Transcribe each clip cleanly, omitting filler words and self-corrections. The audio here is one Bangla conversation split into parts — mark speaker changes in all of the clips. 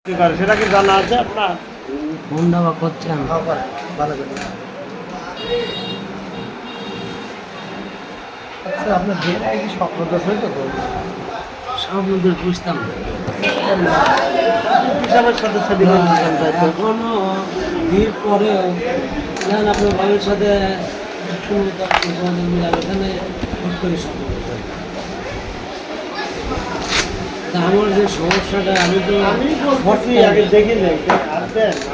Speaker 1: সেটা কি জানা আছে আপনার?
Speaker 2: ফোন দেওয়া করছেন
Speaker 1: ভালো করে। আচ্ছা, আপনার বিয়ের আগে কি স্বপ্নদোষ হইতো তো?
Speaker 2: স্বপ্নদের বুঝতাম না।
Speaker 1: হিসাবের সাথে
Speaker 2: এখনো বিয়ের পরেও যেন আপনার ভাইয়ের সাথে মিলাবে এখানে হুট করে স্বপ্ন দেখি। তা আমার যে সমস্যাটা আমি
Speaker 1: বলছি আগে দেখি নাই,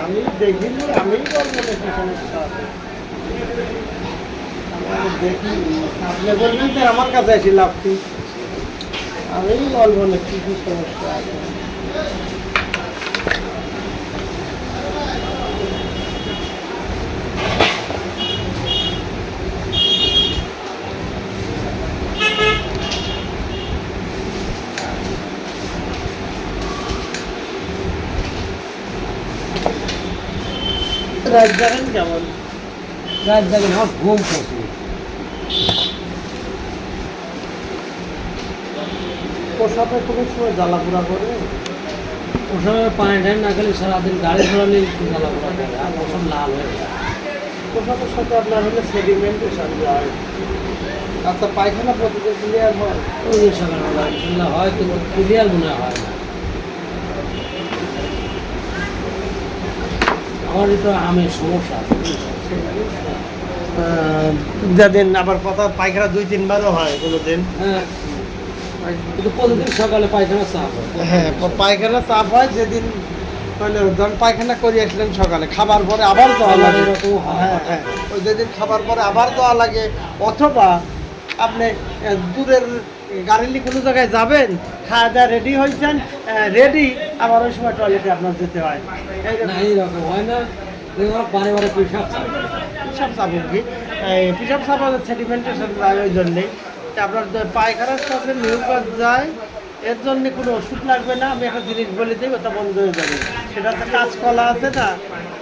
Speaker 1: আমি দেখিনি, আমি বলবো না কি সমস্যা আছে। আমি দেখি, আপনি বলবেন যে আমার কাছে আসি লাভ কি, আমি বলবো না কি কি সমস্যা আছে। রাত জানেন কেমন?
Speaker 2: রাত জাগে আমার ঘুম পড়ছে।
Speaker 1: পোশাকে কোনো সময় জ্বালাপোড়া করে?
Speaker 2: ওসবে পানি টাইম না খেলে সারাদিন গাড়ি ঘোড়া নিয়ে একটু জ্বালাপোড়া করে আর ওসব লাল হয়ে যায়।
Speaker 1: পোশাকের সাথে আপনার হলে সেডিমেন্টেশন যায়। আচ্ছা, পায়খানা প্রতিদিন ক্লিয়ার হয়?
Speaker 2: ওই যে সকালবেলা ইনশাল্লাহ হয় কিন্তু ক্লিয়ার মনে হয় না। আমার একটু আমের সমস্যা আছে।
Speaker 1: যেদিন আবার কথা পায়খানা 2-3 বারও হয় কোনো দিন।
Speaker 2: হ্যাঁ, কিন্তু প্রতিদিন সকালে পায়খানা চাপ হয়।
Speaker 1: হ্যাঁ, পায়খানা চাপ হয় যেদিন মানে ধরুন পায়খানা করে আসলেন সকালে, খাবার পরে আবার যাওয়া লাগে।
Speaker 2: এরকম হয়।
Speaker 1: হ্যাঁ হ্যাঁ, ওই যেদিন খাবার পরে আবার যাওয়া লাগে, অথবা আপনি দূরের গাড়ি নিয়ে কোনো জায়গায় যাবেন, খাওয়া দাওয়া রেডি হয়েছেন, রেডি, আবার ওই সময় টয়লেটে আপনার যেতে হয়।
Speaker 2: না এইরকম হয় না, বারে বারে পেশাব চাপ হয়।
Speaker 1: পিসাব চাপ কি, পিসাব চাপ সেডিমেন্টেশন যায় ওই জন্যেই। তা আপনার পায়খানার সাথে নিউকাস যায়, এর জন্য কোনো ওষুধ লাগবে না। আমি একটা জিনিস বলে দিই, ওটা বন্ধ হয়ে যাবে। সেটা হচ্ছে কাঁচকলা আছে না,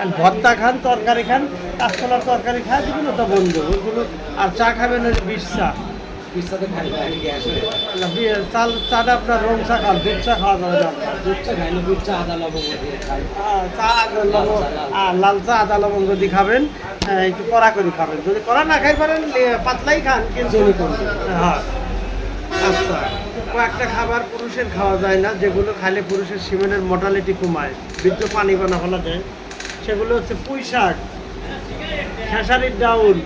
Speaker 1: আর ভর্তা খান, তরকারি খান, কাঁচকলার তরকারি খায় দিবেন, ওটা বন্ধ ওইগুলো। আর চা খাবেন ওই বিষ চা,
Speaker 2: পিসাতে খাই গ্যাস হয়ে যায়।
Speaker 1: চাটা আপনার রং চা খান, দুধ চা খাওয়া যাবে না আপনার।
Speaker 2: দুধ চা খাই না, দুধ চা আদা লবঙ্গ দিয়ে খাই।
Speaker 1: চা লাল চা আদা লবঙ্গ যদি খাবেন, একটু কড়া করে খাবেন। যদি কড়া না খাই পারেন, পাতলাই খান, কিন্তু
Speaker 2: চিনি কম দিন।
Speaker 1: হ্যাঁ। আচ্ছা, কয়েকটা খাবার পুরুষের খাওয়া যায় না, যেগুলো খাইলে পুরুষের সিমেন্টের মোটালিটি কমায়, বীর্য পানি বানা ফেলা যায়। সেগুলো হচ্ছে পুঁই শাক, খেসারির ডাউল,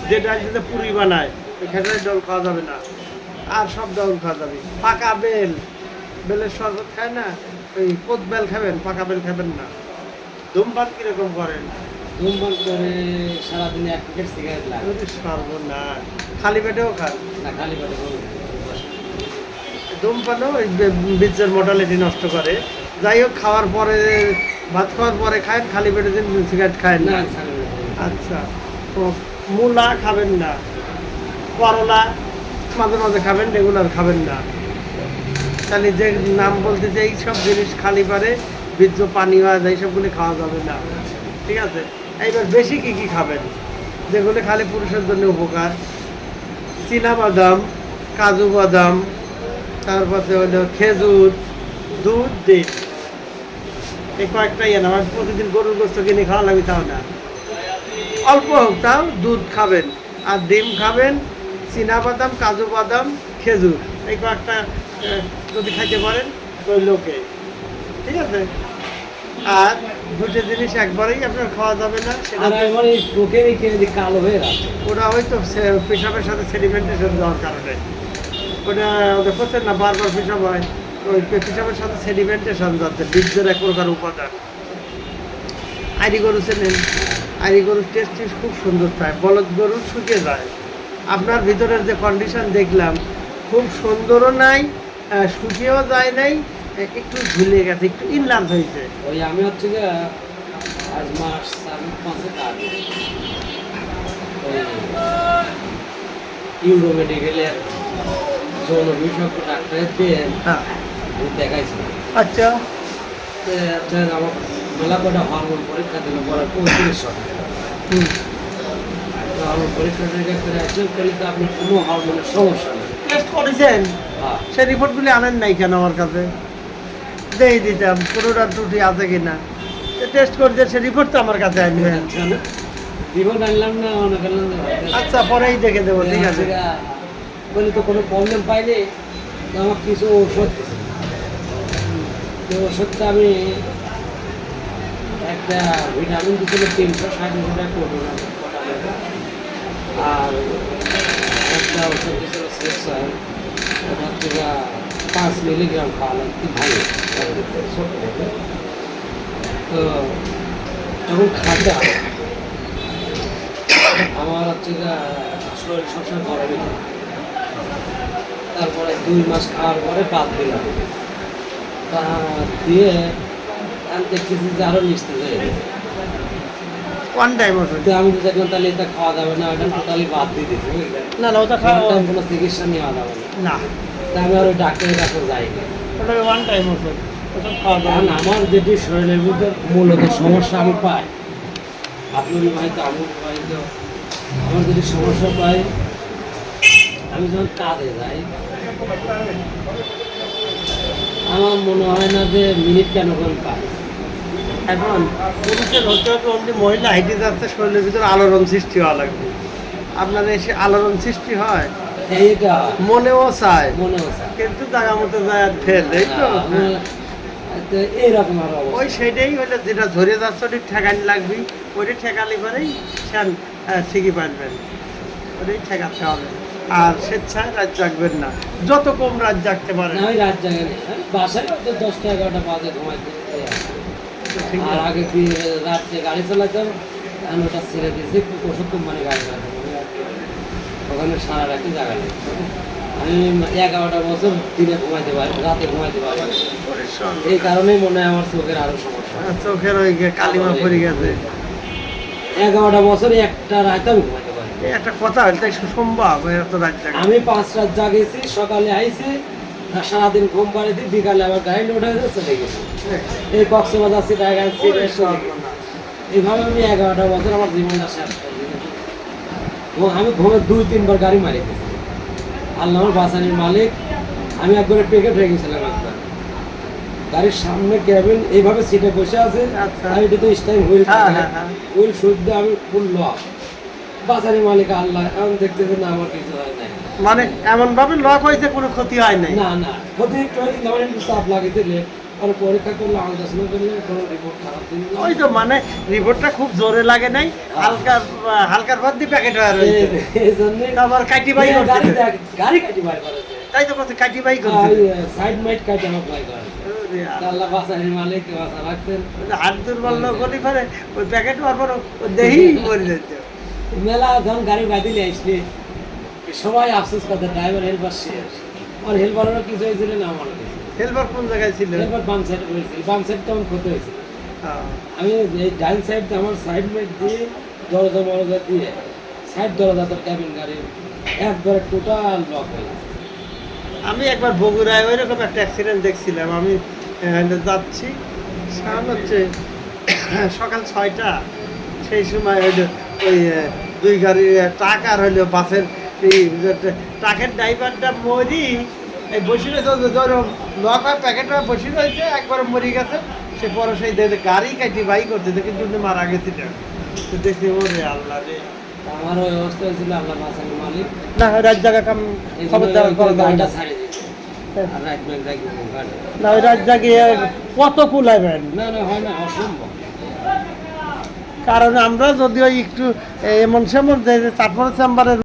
Speaker 1: যে ডাল যেটা পুরি বানায়, ওই খেসারির ডাউল খাওয়া যাবে না। আর সব ডাউল খাওয়া যাবে। পাকা বেল, বেলের শরবত খায় না, ওই কোদ বেল খাবেন, পাকা বেল খাবেন না। ধূমপান কিরকম করেন?
Speaker 2: ধূমপান করে সারাদিনে 1 প্যাকেট সিগারেট লাগে।
Speaker 1: ওই যে সর্বনাশ, খালি পেটেও খান?
Speaker 2: না, খালি পেটে বলবো।
Speaker 1: ধূমপানও ওই বীর্যের মোটালিটি নষ্ট করে। যাই হোক, খাওয়ার পরে, ভাত খাওয়ার পরে খায়েন, খালি পেটে দিন সিগারেট খায়েন
Speaker 2: না,
Speaker 1: না?
Speaker 2: খালি পেটে।
Speaker 1: আচ্ছা, তো মূলা খাবেন না, করলা মাঝে মাঝে খাবেন, রেগুলার খাবেন না। তাহলে যে নাম বলতে যে এই সব জিনিস খালি পারে বীর্য পানি হয় যায়, সবগুলি খাওয়া যাবে না। ঠিক আছে, এইবার বেশি কি কি খাবেন যেগুলি খালি পুরুষের জন্য উপকার? চীনা বাদাম, কাজু বাদাম, তারপরে হলো খেজুর, দুধ, ডিম, এই কয়েকটা ইয়ে না। আমার প্রতিদিন গরুর গোস্ত কিনে খাওয়া লাগবে তাও না, অল্প হোক তাও দুধ খাবেন, আর ডিম খাবেন, চীনা বাদাম, কাজু বাদাম, খেজুর, এই কয়েকটা যদি খাইতে পারেন ওই লোকে। ঠিক আছে, আর দুটো জিনিস একবারেই আপনার খাওয়া যাবে না, সেটা
Speaker 2: আর আমার এই চোখের এই কালো হয়ে আছে।
Speaker 1: ওটা হয়তো পেশাবের সাথে সেডিমেন্টেশন যাওয়ার কারণে। ওটা দেখছেন না, বারবার পেশাব হয়, ওই পেশাবের সাথে সেডিমেন্টেশন যাচ্ছে, বীর্যের এক প্রকার উপাদান। আইরি গরু চেনেন? আইরি গরুর টেস্ট খুব সুন্দর থাকে, বলদ গরুর শুকিয়ে যায়। আপনার ভিতরের যে কন্ডিশন দেখলাম, খুব সুন্দরও নাই, শুকিয়েও যায় নাই, একটু ঝুলে গেছে, একটু ইনলার্জ হয়েছে।
Speaker 2: ওই আমি হচ্ছে যে আজ মাস 4-5 আগে ইউরো মেডিকেলের যৌন বিশেষজ্ঞ ডাক্তারের দিয়ে
Speaker 1: হ্যাঁ,
Speaker 2: দেখাইছিল।
Speaker 1: আচ্ছা,
Speaker 2: আমার মেলা কটা হরমোন পরীক্ষা দিল, পরে 3500 টাকা। হরমোন পরীক্ষা টরীক্ষা করে আসলে বলি তো আপনি কোনো হরমোনের সমস্যা নেই।
Speaker 1: টেস্ট করেছেন?
Speaker 2: হ্যাঁ,
Speaker 1: সেই রিপোর্টগুলি আনেন নাই কেন আমার কাছে? দিয়ে দিতাম কোনোটার ত্রুটি আছে কিনা। টেস্ট করতে সে রিপোর্ট তো আমার কাছে আনবে।
Speaker 2: রিপোর্ট আনলাম না, মনে করলাম যে
Speaker 1: আচ্ছা পরেই দেখে দেবো, ঠিক আছে।
Speaker 2: বলি তো কোনো প্রবলেম পাইনি, তো আমার কিছু ওষুধ দিছে। তো ওষুধটা আমি একটা ভিটামিন দিয়েছিল 360 টাকা করবো না, আর একটা ওষুধ দিয়েছিল সেক্সার, ওটা হচ্ছে 5 মিলিগ্রাম খাওয়ালাম, কি ভালো ছোট। তো যখন খাটা আমার হচ্ছে শরীর সবসময় গরমই থাকে। তারপরে 2 মাস খাওয়ার পরে বাদ দিলাম, তা দিয়ে আমি দেখতেছি যে আরও নিচতে যায়।
Speaker 1: ওয়ান টাইম ওষুধ।
Speaker 2: তো আমি তো দেখলাম তাহলে এটা খাওয়া যাবে না, এটা টোটালি বাদ দিয়ে দিয়েছি, বুঝলেন?
Speaker 1: না না, ওটা খাওয়া
Speaker 2: কোনো চিকিৎসা নেওয়া যাবে না।
Speaker 1: না,
Speaker 2: তা আমি আর ওই ডাক্তারের কাছে যাইনি।
Speaker 1: ওটা ওয়ান টাইম ওষুধ, ওটা খাওয়া যাবে
Speaker 2: কারণ
Speaker 1: না।
Speaker 2: আমার যেটি শরীরের ভিতরে মূলত সমস্যা আমি পাই, আপনি বিবাহিত, আমি বিবাহিত, আমার যদি সমস্যা পাই, আমি যখন কাজে যাই আমার মনে হয় না যে মিনিট কেন করে পাই।
Speaker 1: এখন পুরুষের হতে হবে অমনি মহিলা হাইটে যাচ্ছে, শরীরের ভিতরে আলোড়ন সৃষ্টি হওয়া লাগবে। আপনার এসে আলোড়ন সৃষ্টি হয়,
Speaker 2: এইটা
Speaker 1: মনেও চায়,
Speaker 2: মনে হচ্ছে
Speaker 1: কিন্তু জায়গা মতো যায় আর ফেল, এই তো।
Speaker 2: এইরকম আর
Speaker 1: ওই সেইটাই হলে যেটা ধরে যাচ্ছে ওটি ঠেকানি লাগবে, ওটি ঠেকালি পরেই সেন ঠিকই পারবেন, ওটাই ঠেকাতে হবে। আর স্বেচ্ছায় রাত জাগবেন না, যত কম রাত জাগতে পারেন।
Speaker 2: আমি রাত জায়গা নেই, বাসায় হয়তো 10টা 11টা বাজে ঘুমাইতে।
Speaker 1: ঠিক
Speaker 2: আর
Speaker 1: আছে।
Speaker 2: আগে কি রাত্রে গাড়ি চালাতাম, আমি ওটা ছেড়ে দিয়েছি, ওষুধ কোম্পানি গাড়ি চালাতাম, ওখানে সারা রাতে জায়গা নেই। আমি 11টা বছর দিনে ঘুমাইতে পারি, রাতে ঘুমাইতে পারি।
Speaker 1: পরিশ্রম।
Speaker 2: এই কারণেই মনে হয় আমার চোখের আরো সমস্যা।
Speaker 1: চোখের ওই কালিমা পড়ে গেছে।
Speaker 2: 11টা বছর একটা রাতে আমি ঘুমাইতে পারি।
Speaker 1: এই একটা কথা হইলে তাই সম্ভব এত রাত জাগা?
Speaker 2: আমি 5 রাত জাগেছি, সকালে আইছি, আর সারাদিন ঘুম পাড়েছি, বিকালে আবার গাড়ি লোড হয়ে যাচ্ছে, চলে গেছি। এই কক্সবাজার সিটাগাং সিলেট চলে গেছি। এইভাবে আমি 11টা বছর আমার জীবনটা শেষ করে দিয়েছি। এবং আমি ঘুমে 2-3 বার গাড়ি মারি দিয়েছি। আল্লাহ আমার বাসানির মালিক, আমি একবারে পেকেট হয়ে গেছিলাম একবার। গাড়ির সামনে ক্যাবিন এইভাবে সিটে বসে আছে,
Speaker 1: আচ্ছা।
Speaker 2: আর এটা তো স্টাইল হুইল,
Speaker 1: হ্যাঁ, হ্যাঁ, হ্যাঁ।
Speaker 2: হুইল শুদ্ধ আমি ফুল লক। বাসানির মালিক আল্লাহ, এখন দেখতেছে না আমার কিছু হয় নাই।
Speaker 1: মানে এমন ভাবে লক হয়েছে কোনো ক্ষতি হয় নাই?
Speaker 2: না না, ক্ষতি একটু হয়নি, আমার একটু চাপ লাগিয়েছিল। আর পরীক্ষা করলে আলট্রাসাউন্ড করলে কোনো রিপোর্ট খারাপ দিন।
Speaker 1: ওই তো মানে রিপোর্টটা খুব জোরে লাগে নাই, হালকা হালকার পর দিয়ে প্যাকেট হয়ে রয়েছে।
Speaker 2: এই জন্যে
Speaker 1: আবার কাটি বাই করছে।
Speaker 2: গাড়ি কাটি বার করেছে,
Speaker 1: তাই তো কথা, কাটি বাই করছে।
Speaker 2: সাইড মাইট কাটি আমার বাই করে।
Speaker 1: ওরে আল্লাহ।
Speaker 2: আল্লাহ বাসানির মালিক বাসা রাখতেন।
Speaker 1: ওই যে হাত দুর্বল লোক হলে পরে ওই প্যাকেট হওয়ার পর দেহি মরে যেত।
Speaker 2: মেলা যখন গাড়ি বাদিলে আসলে সবাই আফসোস করতে, ড্রাইভার হেল্পার শেষ। আমার হেল্পারেরও কিছু হয়েছিল না, আমার
Speaker 1: হেলবার কোন জায়গায় ছিল?
Speaker 2: হেল্পার বাম সাইডে হয়েছিল, বাম সাইড তখন ক্ষতি হয়েছিল।
Speaker 1: হ্যাঁ।
Speaker 2: আমি এই ডাইন সাইড আমার সাইড মেট দিয়ে দরজা মরজা দিয়ে সাইড দরজা তোর ক্যাবিন গাড়ি একবারে টোটাল লক হয়ে গেছে।
Speaker 1: আমি একবার বগুড়ায় ওই রকম একটা অ্যাক্সিডেন্ট দেখছিলাম। আমি যাচ্ছি, সামনে হচ্ছে সকাল 6টা, সেই সময় ওই দুই গাড়ি ট্রাক আর হইলো বাসের এই ট্রাকের ড্রাইভারটা মরি এই বসে রয়েছে, ধরো লক হয় প্যাকেটটা বসে রয়েছে, একবারে মরে গেছে। সে পরে সেই গাড়ি কাটি বাই করতে কিন্তু উনি মারা গেছিল। তো দেখি ওরে আল্লাহ রে।
Speaker 2: আমার ওই অবস্থা হয়েছিল, আল্লাহ বাসানির মালিক
Speaker 1: না রাত জায়গা কাম
Speaker 2: এই জন্য
Speaker 1: খবরদার
Speaker 2: ওই
Speaker 1: করা যায়
Speaker 2: গাড়িটা
Speaker 1: না।
Speaker 2: ছাড়িয়ে দিয়েছে। আর রাত বেলা গাড়ি
Speaker 1: না ওই রাত জাগিয়ে কত কুলাইবেন?
Speaker 2: না না, হয় না, অসম্ভব।
Speaker 1: কারণ আমরা যদিও একটু এমন সেমন তারপরে চেম্বারের